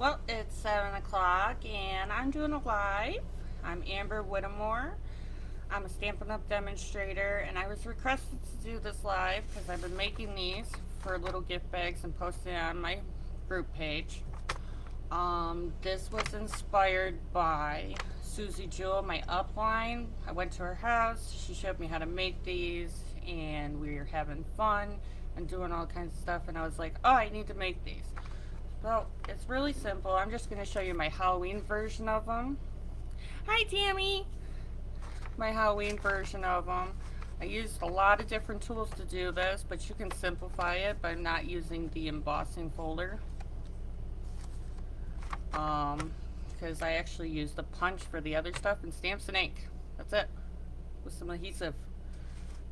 Well, it's 7 o'clock and I'm doing a live. I'm Amber Whittemore. I'm a Stampin' Up! Demonstrator and I was requested to do this live because I've been making these for little gift bags and posting it on my group page. This was inspired by Susie Jewell, my upline. I went to her house, she showed me how to make these and we were having fun and doing all kinds of stuff, and I was like, oh, I need to make these. Well, it's really simple. I'm just going to show you my Halloween version of them. Hi, Tammy! My Halloween version of them. I used a lot of different tools to do this, but you can simplify it by not using the embossing folder. Because I actually used the punch for the other stuff and stamps and ink. That's it. With some adhesive.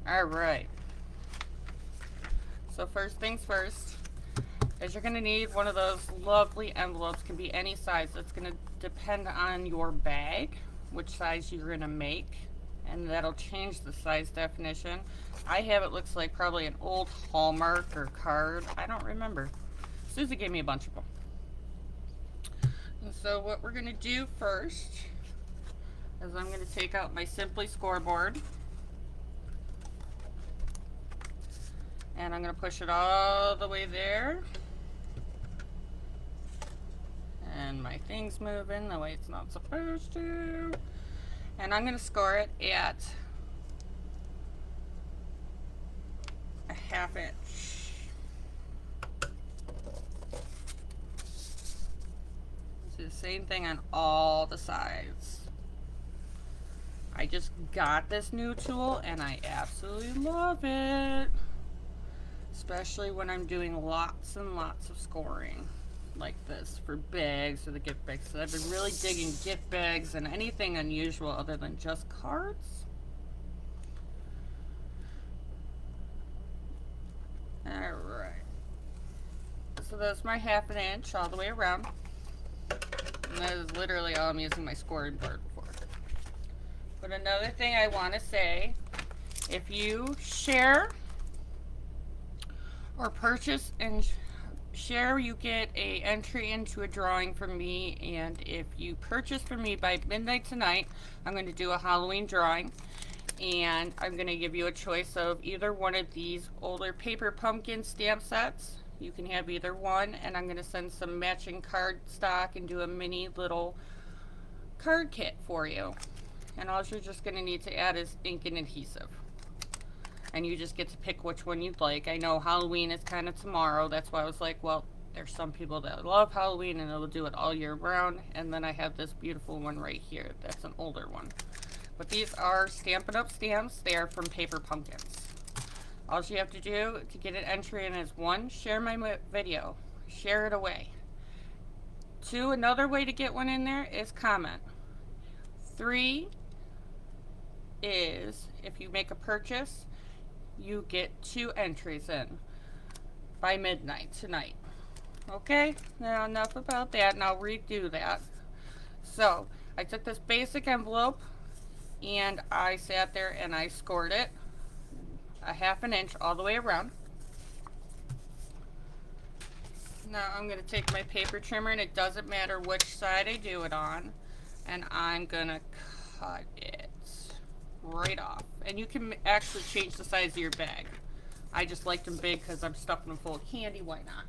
Alright. So first things first, is you're going to need one of those lovely envelopes. Can be any size. It's going to depend on your bag, which size you're going to make, and that'll change the size definition. I have it looks like probably an old Hallmark or card. I don't remember. Susie gave me a bunch of them. And so what we're going to do first is I'm going to take out my Simply scoreboard. And I'm going to push it all the way there. And my thing's moving the way it's not supposed to. And I'm going to score it at a 1/2 inch. Do the same thing on all the sides. I just got this new tool and I absolutely love it. Especially when I'm doing lots and lots of scoring like this for bags or the gift bags. So I've been really digging gift bags and anything unusual other than just cards. Alright. So that's my 1/2 inch all the way around. And that is literally all I'm using my scoring board for. But another thing I want to say, if you share or purchase and share, you get a entry into a drawing from me. And if you purchase from me by midnight tonight, I'm going to do a Halloween drawing, and I'm going to give you a choice of either one of these older paper pumpkin stamp sets. You can have either one, and I'm going to send some matching card stock and do a mini little card kit for you. And all you're just going to need to add is ink and adhesive. And you just get to pick which one you'd like. I know Halloween is kind of tomorrow. That's why I was like, well, there's some people that love Halloween and they'll do it all year round. And then I have this beautiful one right here. That's an older one. But these are Stampin' Up! Stamps. They are from Paper Pumpkins. All you have to do to get an entry in is 1, share my video. Share it away. 2, another way to get one in there is comment. 3 is if you make a purchase, you get 2 entries in by midnight tonight. Okay, now enough about that, and I'll redo that. So I took this basic envelope and I sat there and I scored it a 1/2 inch all the way around. Now I'm going to take my paper trimmer, and it doesn't matter which side I do it on, and I'm going to cut it right off. And you can actually change the size of your bag. I just liked them big because I'm stuffing them full of candy. Why not?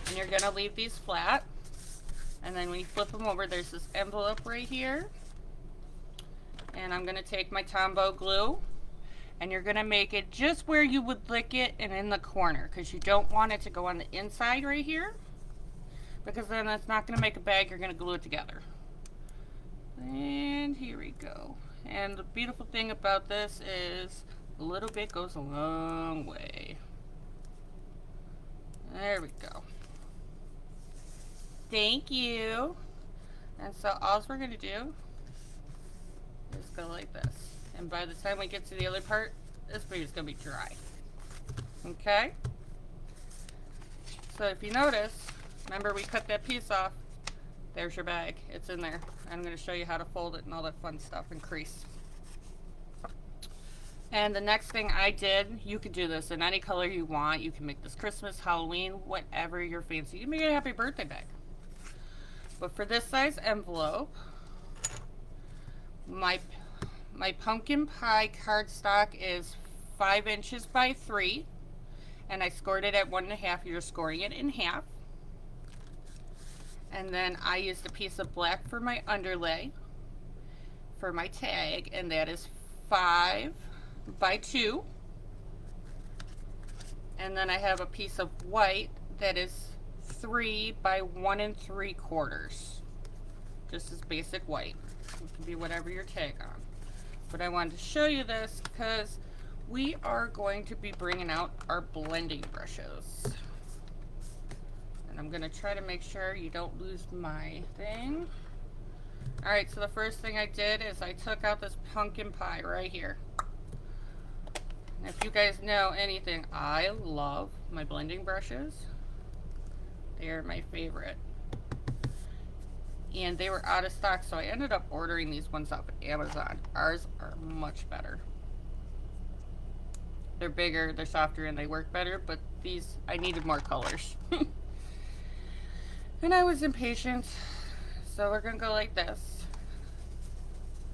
And you're going to leave these flat. And then when you flip them over, there's this envelope right here. And I'm going to take my Tombow glue. And you're going to make it just where you would lick it and in the corner. Because you don't want it to go on the inside right here. Because then that's not going to make a bag. You're going to glue it together. And here we go. And the beautiful thing about this is a little bit goes a long way. There we go. Thank you. And so all we're going to do is go like this. And by the time we get to the other part, this baby's going to be dry. Okay? So if you notice, remember we cut that piece off. There's your bag. It's in there. I'm going to show you how to fold it and all that fun stuff and crease. And the next thing I did, you could do this in any color you want. You can make this Christmas, Halloween, whatever you're fancy. You can make it a happy birthday bag. But for this size envelope, my pumpkin pie cardstock is 5 inches by 3, and I scored it at 1.5. You're scoring it in half. And then I used a piece of black for my underlay for my tag, and that is 5 by 2. And then I have a piece of white that is 3 by 1 3/4. Just as basic white. It can be whatever your tag on. But I wanted to show you this because we are going to be bringing out our blending brushes. And I'm going to try to make sure you don't lose my thing. Alright, so the first thing I did is I took out this pumpkin pie right here. And if you guys know anything, I love my blending brushes. They are my favorite. And they were out of stock, so I ended up ordering these ones off of Amazon. Ours are much better. They're bigger, they're softer, and they work better, but these, I needed more colors. And I was impatient, so we're gonna go like this.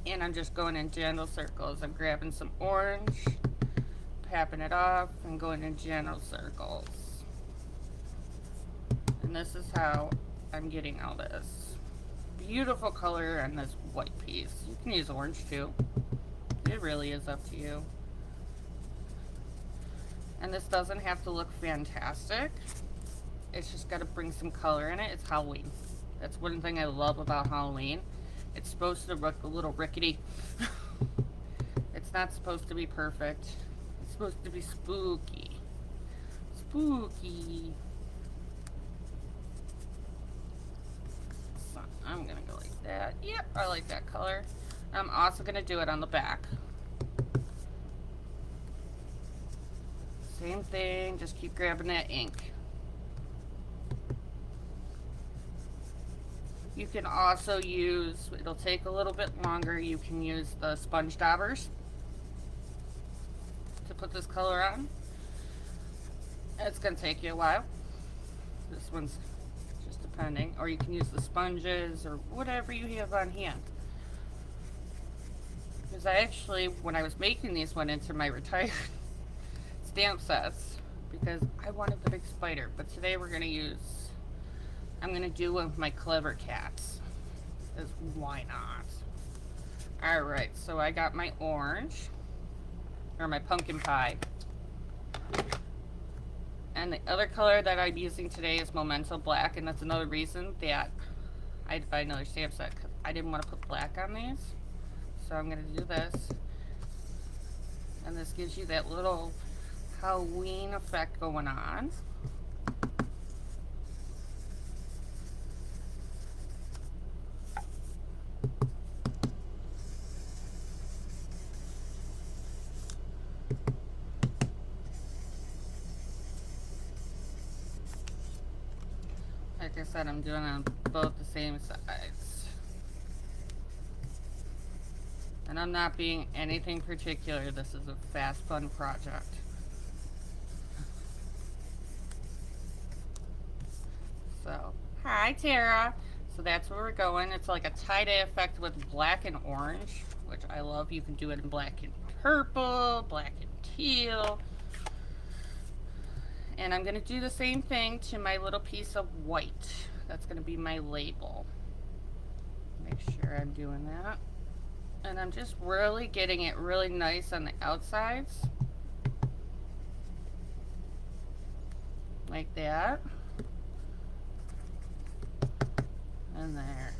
And I'm just going in gentle circles. I'm grabbing some orange, tapping it off, and going in gentle circles. And this is how I'm getting all this beautiful color on this white piece. You can use orange too. It really is up to you. And this doesn't have to look fantastic. It's just got to bring some color in it. It's Halloween. That's one thing I love about Halloween. It's supposed to look a little rickety. It's not supposed to be perfect. It's supposed to be spooky. Spooky. So I'm going to go like that. Yep, I like that color. I'm also going to do it on the back. Same thing, just keep grabbing that ink. You can also use, it'll take a little bit longer, you can use the sponge daubers to put this color on. It's going to take you a while. This one's just depending. Or you can use the sponges or whatever you have on hand. Because I actually, when I was making these, went into my retired stamp sets because I wanted the big spider. But today we're going to use, I'm going to do one with my clever cats. Because why not? Alright, so I got my orange, or my pumpkin pie. And the other color that I'm using today is Memento Black, and that's another reason that I had to buy another stamp set, because I didn't want to put black on these. So I'm going to do this. And this gives you that little Halloween effect going on. Like I said, I'm doing them both the same size. And I'm not being anything particular. This is a fast, fun project. So, hi Tara. So that's where we're going. It's like a tie-dye effect with black and orange, which I love. You can do it in black and purple, black and teal. And I'm going to do the same thing to my little piece of white. That's going to be my label. Make sure I'm doing that. And I'm just really getting it really nice on the outsides. Like that. And there.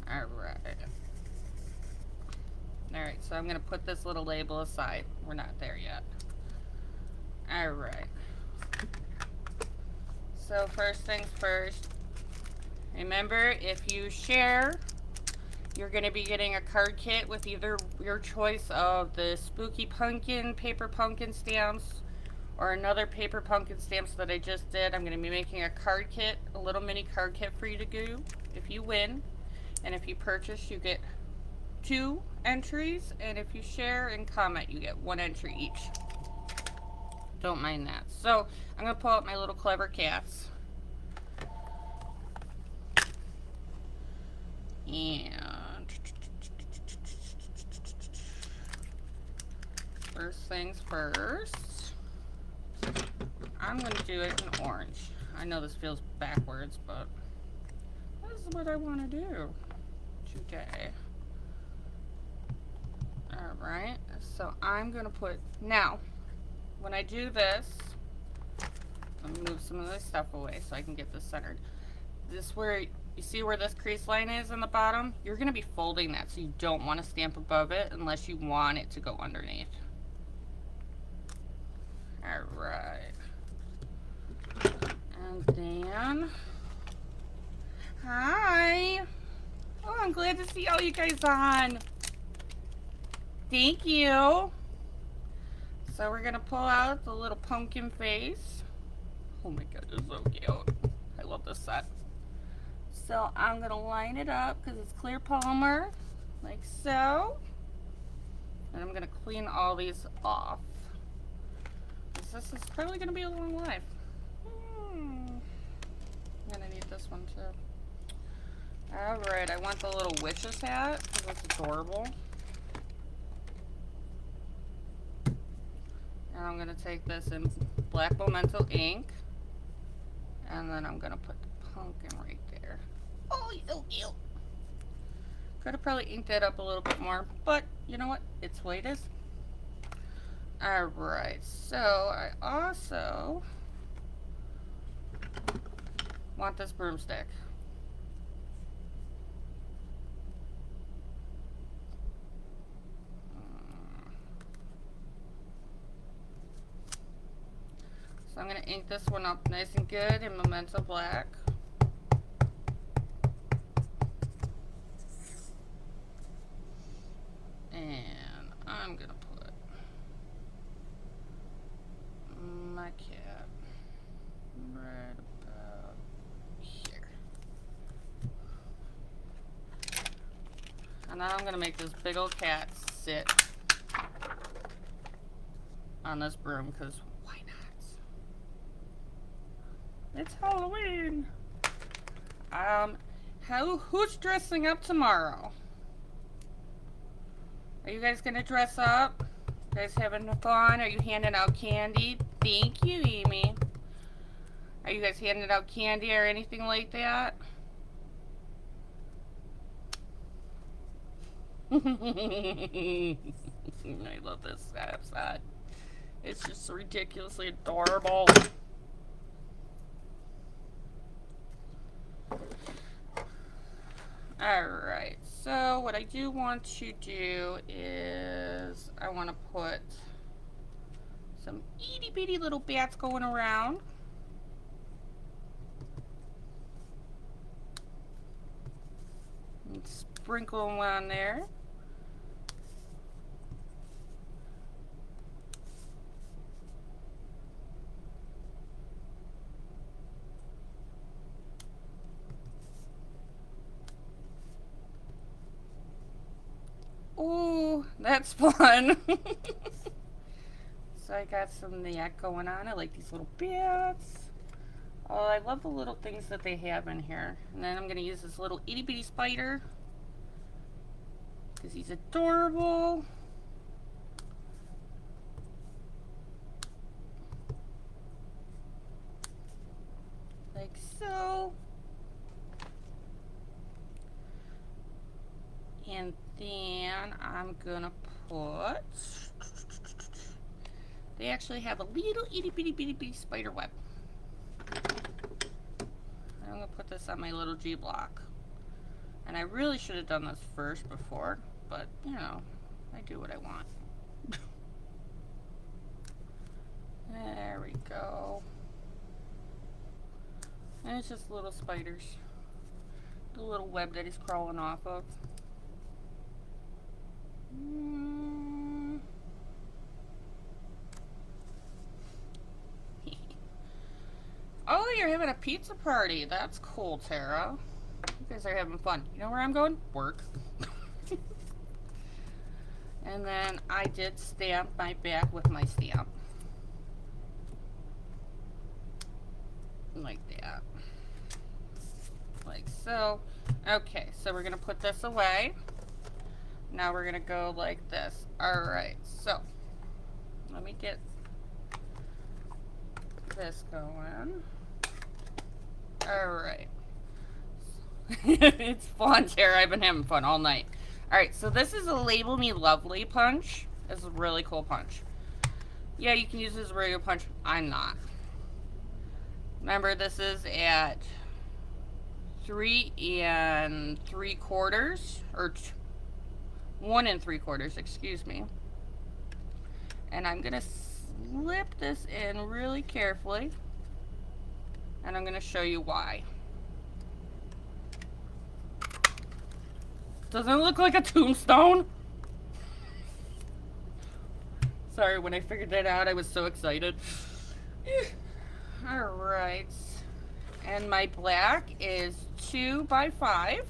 Alright. Alright, so I'm going to put this little label aside. We're not there yet. Alright. So first things first. Remember, if you share, you're going to be getting a card kit with either your choice of the Spooky Pumpkin paper pumpkin stamps or another paper pumpkin stamps that I just did. I'm going to be making a card kit, a little mini card kit for you to do if you win. And if you purchase, you get 2 entries, and if you share and comment, you get 1 entry each. Don't mind that. So I'm going to pull out my little clever cats. And first things first, I'm going to do it in orange. I know this feels backwards, but this is what I want to do today. Alright, so I'm going to put, now, when I do this, let me move some of this stuff away so I can get this centered. This where, you see where this crease line is in the bottom? You're going to be folding that, so you don't want to stamp above it unless you want it to go underneath. Alright. And then, hi! Oh, I'm glad to see all you guys on. Thank you. So we're going to pull out the little pumpkin face. Oh my god, it's so cute. I love this set. So I'm going to line it up because it's clear polymer, like so. And I'm going to clean all these off. This is probably going to be a long life. I'm going to need this one too. Alright, I want the little witch's hat because it's adorable. And I'm going to take this in black Memento ink. And then I'm going to put the pumpkin right there. Oh, he's so cute. Could have probably inked that up a little bit more, but you know what? It's the way it is. Alright, so I also want this broomstick. So I'm going to ink this one up nice and good in Memento Black. And I'm going to put my cat right about here. And then I'm going to make this big old cat sit on this broom because why not? It's Halloween. Who's dressing up tomorrow? Are you guys gonna dress up? You guys having fun? Are you handing out candy? Thank you, Amy. Are you guys handing out candy or anything like that? I love this set. It's just so ridiculously adorable. Alright, so what I do want to do is I want to put some itty bitty little bats going around. And sprinkle them on there. Ooh, that's fun. So I got some neck going on. I like these little bats. Oh, I love the little things that they have in here. And then I'm going to use this little itty bitty spider because he's adorable. Like so. And then I'm gonna put, they actually have a little itty bitty bitty bitty spider web. I'm gonna put this on my little G block. And I really should have done this first before, but you know, I do what I want. There we go. And it's just little spiders. The little web that he's crawling off of. Oh, you're having a pizza party. That's cool, Tara. guys are having fun. You know where I'm going? Work. And then I did stamp my back with my stamp. Like that. Like so. Okay, so we're going to put this away. Now we're going to go like this. Alright, so let me get this going. Alright. It's fun, Tara. I've been having fun all night. Alright, so this is a Label Me Lovely punch. It's a really cool punch. Yeah, you can use this as a regular punch. I'm not. Remember, this is at 3 3/4, or 1 3/4, excuse me. And I'm going to slip this in really carefully. And I'm going to show you why. Doesn't it look like a tombstone? Sorry, when I figured that out, I was so excited. Alright. And my black is 2 by 5.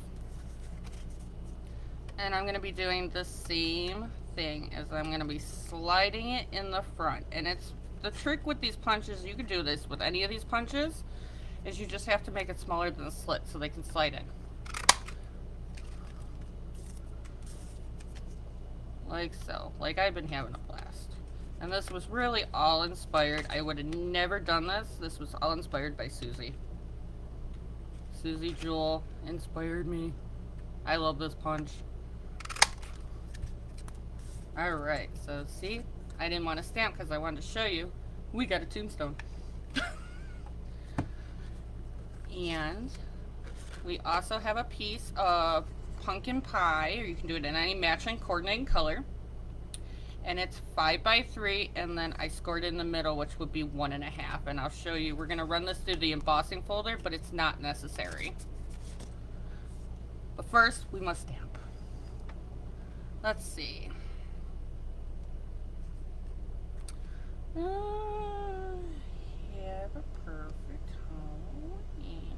And I'm going to be doing the same thing as I'm going to be sliding it in the front. And it's the trick with these punches, you can do this with any of these punches, is you just have to make it smaller than the slit so they can slide in. Like so. Like I've been having a blast. And this was really all inspired. I would have never done this. This was all inspired by Susie. Susie Jewel inspired me. I love this punch. Alright, so see? I didn't want to stamp because I wanted to show you. We got a tombstone. And we also have a piece of pumpkin pie, or you can do it in any matching coordinating color, and it's 5 by 3, and then I scored in the middle, which would be 1.5, and I'll show you. We're going to run this through the embossing folder, but it's not necessary. But first we must stamp. Let's see. Have a perfect Halloween.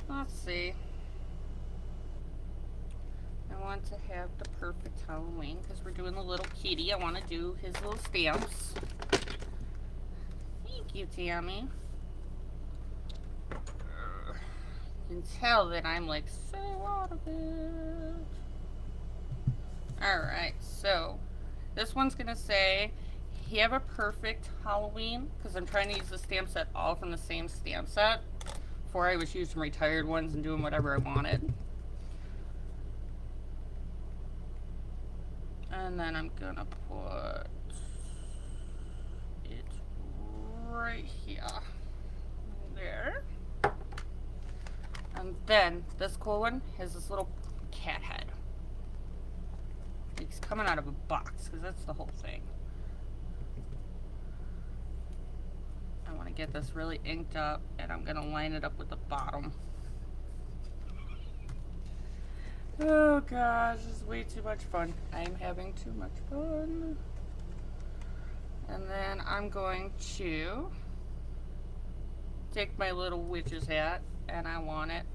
Let's see. I want to have the perfect Halloween because we're doing the little kitty. I want to do his little stamps. Thank you, Tammy. You can tell that I'm like so out of it. Alright, so this one's going to say, have a perfect Halloween, because I'm trying to use the stamp set all from the same stamp set. Before I was using retired ones and doing whatever I wanted. And then I'm gonna put it right here. There. And then this cool one has this little cat head. It's coming out of a box, because that's the whole thing. I want to get this really inked up, and I'm going to line it up with the bottom. Oh gosh, this is way too much fun. I'm having too much fun. And then I'm going to take my little witch's hat, and I want it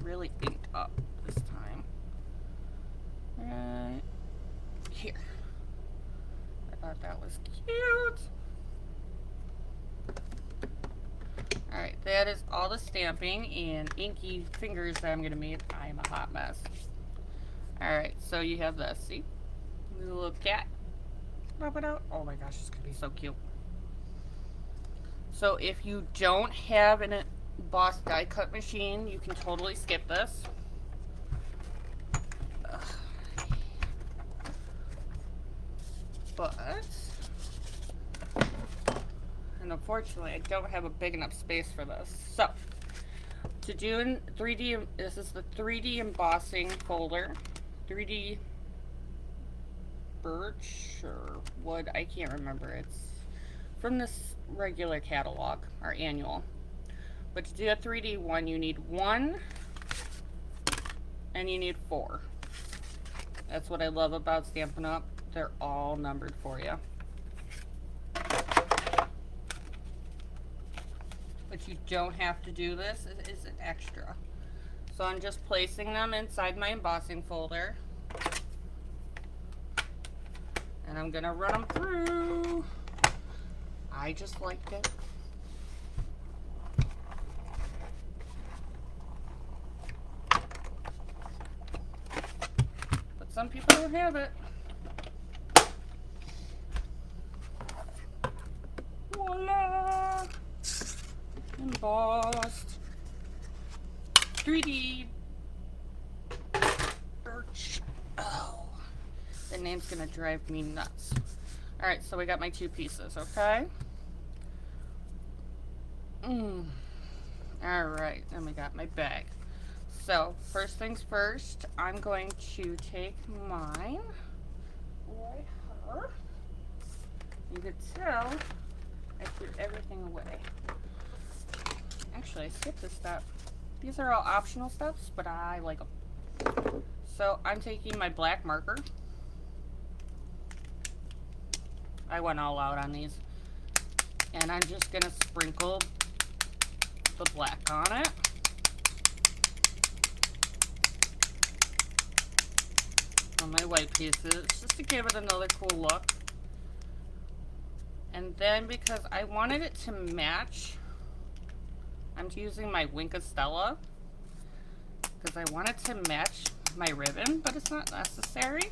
really inked up this time. Right here. I thought that was cute. Alright, that is all the stamping and inky fingers that I'm going to make. I am a hot mess. Alright, so you have this. See? The little cat. Pop it out. Oh my gosh, it's going to be so cute. So if you don't have an embossed die cut machine, you can totally skip this. But... and unfortunately, I don't have a big enough space for this. So, to do in 3D, this is the 3D embossing folder. 3D birch or wood, I can't remember. It's from this regular catalog, our annual. But to do a 3D one, you need 1 and you need 4. That's what I love about Stampin' Up! They're all numbered for you. But you don't have to do this. It is an extra. So I'm just placing them inside my embossing folder. And I'm gonna run them through. I just liked it. But some people don't have it. Voila! Embossed. 3D. Birch. Oh. The name's gonna drive me nuts. Alright, so we got my 2 pieces, okay? Alright, then we got my bag. So, first things first, I'm going to take mine right here. You can tell I threw everything away. Actually, I skipped a step. These are all optional steps, but I like them. So, I'm taking my black marker. I went all out on these. And I'm just going to sprinkle the black on it. On my white pieces, just to give it another cool look. And then because I wanted it to match, I'm using my stella because I want it to match my ribbon, but it's not necessary.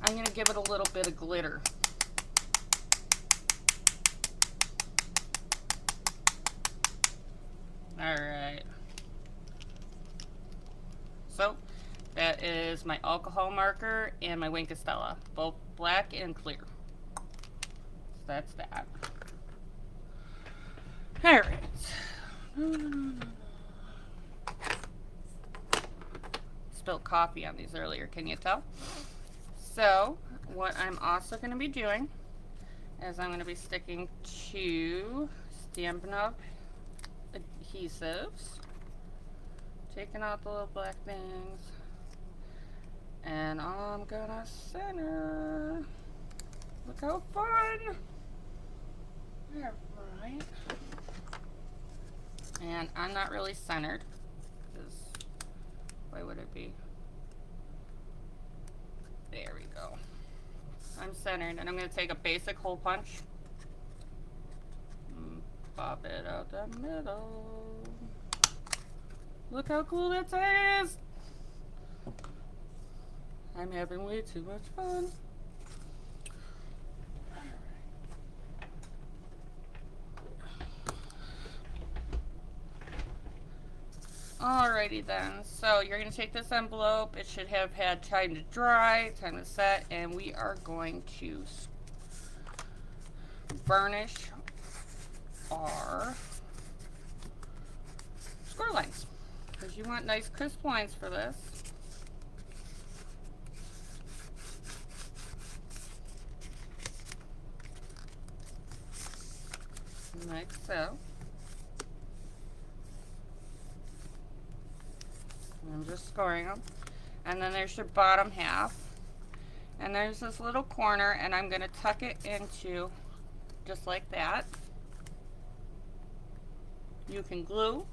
I'm going to give it a little bit of glitter. Alright. So, that is my alcohol marker and my stella, both black and clear. So that's that. Alright. Spilled coffee on these earlier, can you tell? So, what I'm also going to be doing is I'm going to be sticking 2 Stampin' Up! Adhesives. Taking out the little black things. And I'm gonna center. Look how fun! Alright. And I'm not really centered, because why would it be? There we go. I'm centered, and I'm going to take a basic hole punch. Pop it out the middle. Look how cool that is! I'm having way too much fun. Alrighty then, so you're going to take this envelope. It should have had time to dry, time to set, and we are going to burnish our score lines, because you want nice crisp lines for this. Like so. I'm just scoring them. And then there's your bottom half. And there's this little corner, and I'm going to tuck it into just like that. You can glue,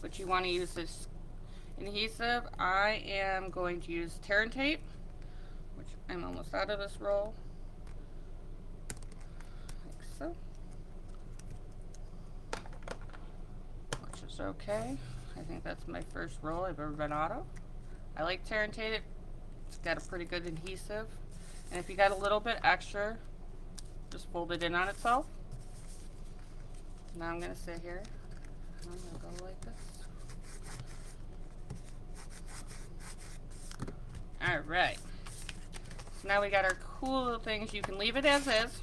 but you want to use this adhesive. I am going to use Tare tape, which I'm almost out of this roll. Like so. Which is okay. I think that's my first roll I've ever been out of. I like Tare tape. It's got a pretty good adhesive. And if you got a little bit extra, just fold it in on itself. Now I'm going to sit here. I'm going to go like this. Alright. So now we got our cool little things. You can leave it as is.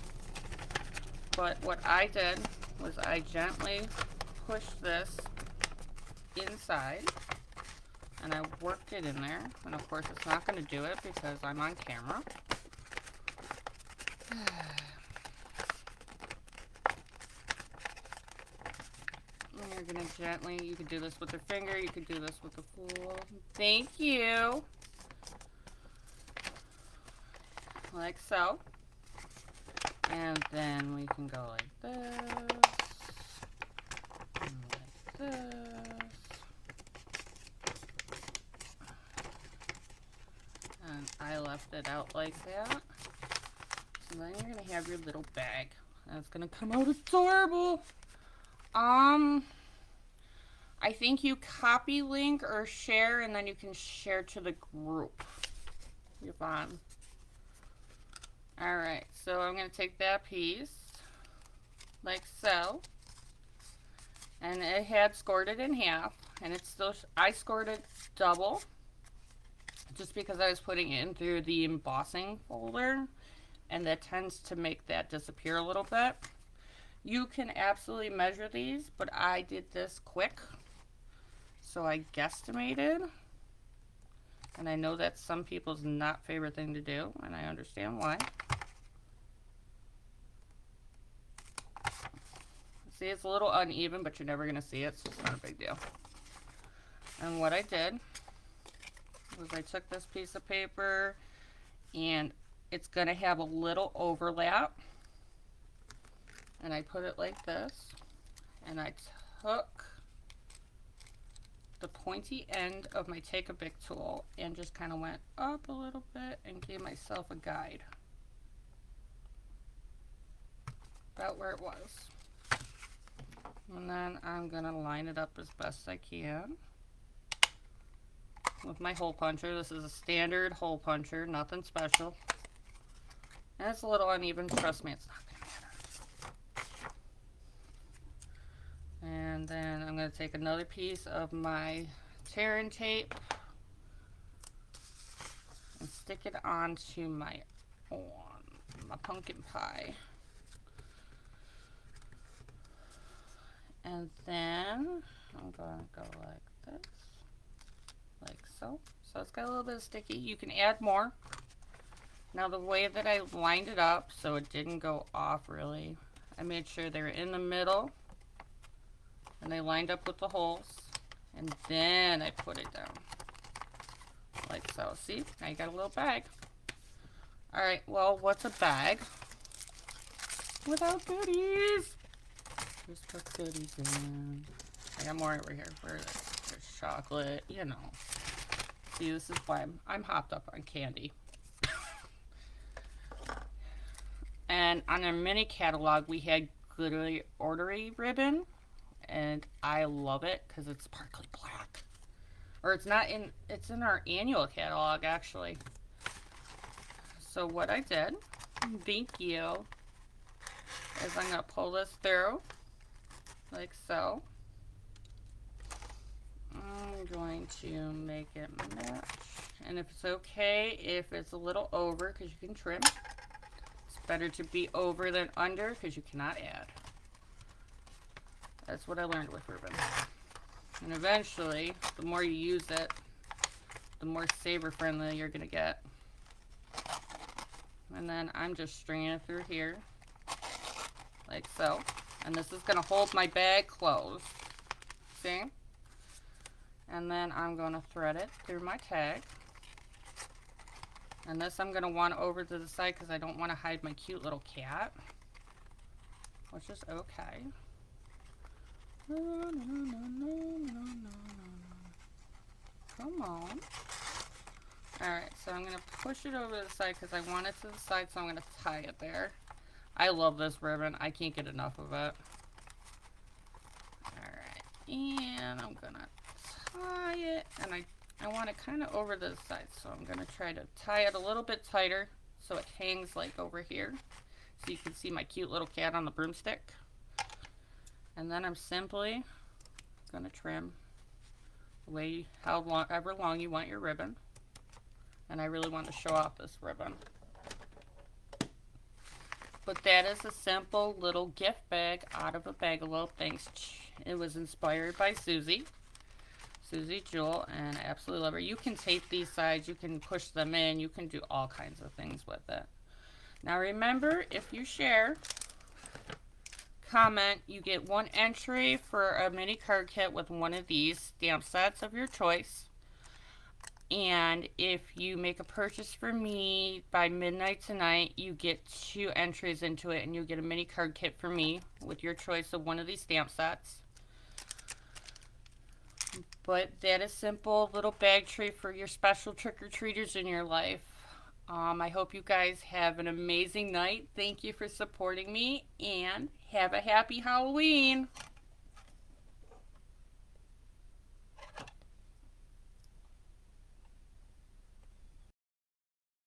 But what I did was I gently pushed this inside. And I worked it in there. And of course it's not going to do it because I'm on camera. And you're going to gently, you could do this with your finger, you could do this with a fool. Thank you. Like so. And then we can go like this. And like this. And I left it out like that. So then you're gonna have your little bag. That's gonna come out adorable. I think you copy link or share, and then you can share to the group. You're fine. Alright, so I'm gonna take that piece, like so. And it had scored it in half, and it's still, I scored it double, just because I was putting it in through the embossing folder, and that tends to make that disappear a little bit. You can absolutely measure these, but I did this quick, so I guesstimated. And I know that's some people's not favorite thing to do, and I understand why. See, it's a little uneven, but you're never going to see it, so it's not a big deal. And what I did was I took this piece of paper, and it's going to have a little overlap. And I put it like this, and I took the pointy end of my Take-A-Bic tool and just kind of went up a little bit and gave myself a guide. About where it was. And then I'm going to line it up as best I can with my hole puncher. This is a standard hole puncher, nothing special. And it's a little uneven, trust me, it's not going to matter. And then I'm going to take another piece of my Tare tape and stick it onto my pumpkin pie. And then I'm going to go like this, like so. So it's got a little bit of sticky. You can add more. Now the way that I lined it up so it didn't go off really, I made sure they were in the middle and they lined up with the holes, and then I put it down like so. See, now you got a little bag. Alright, well, what's a bag without goodies? Just put goodies in. I got more over here. Where is it? There's chocolate, you know. See, this is why I'm hopped up on candy. And on our mini catalog, we had glittery ordery ribbon, and I love it because it's sparkly black. Or it's not in, it's in our annual catalog actually. So what I did, thank you, is I'm gonna pull this through like so. I'm going to make it match, and if it's okay if it's a little over, because you can trim. It's better to be over than under because you cannot add. That's what I learned with ribbon. And eventually, the more you use it, the more saver friendly you're gonna get. And then I'm just stringing it through here like so. And this is going to hold my bag closed. See? And then I'm going to thread it through my tag. And this I'm going to want over to the side because I don't want to hide my cute little cat. Which is okay. Come on. Alright, so I'm going to push it over to the side because I want it to the side, so I'm going to tie it there. I love this ribbon. I can't get enough of it. Alright, and I'm going to tie it, and I want it kind of over to the side, so I'm going to try to tie it a little bit tighter so it hangs like over here. So you can see my cute little cat on the broomstick. And then I'm simply going to trim the way, however long you want your ribbon. And I really want to show off this ribbon. But that is a simple little gift bag out of a Bagalope. Thanks. It was inspired by Susie Jewel, and I absolutely love her. You can tape these sides, you can push them in, you can do all kinds of things with it. Now remember, if you share, comment, you get one entry for a mini card kit with one of these stamp sets of your choice. And if you make a purchase for me by midnight tonight, you get 2 entries into it, and you get a mini card kit for me with your choice of one of these stamp sets. But that is simple little bag tray for your special trick-or-treaters in your life. I hope you guys have an amazing night. Thank you for supporting me and have a happy Halloween.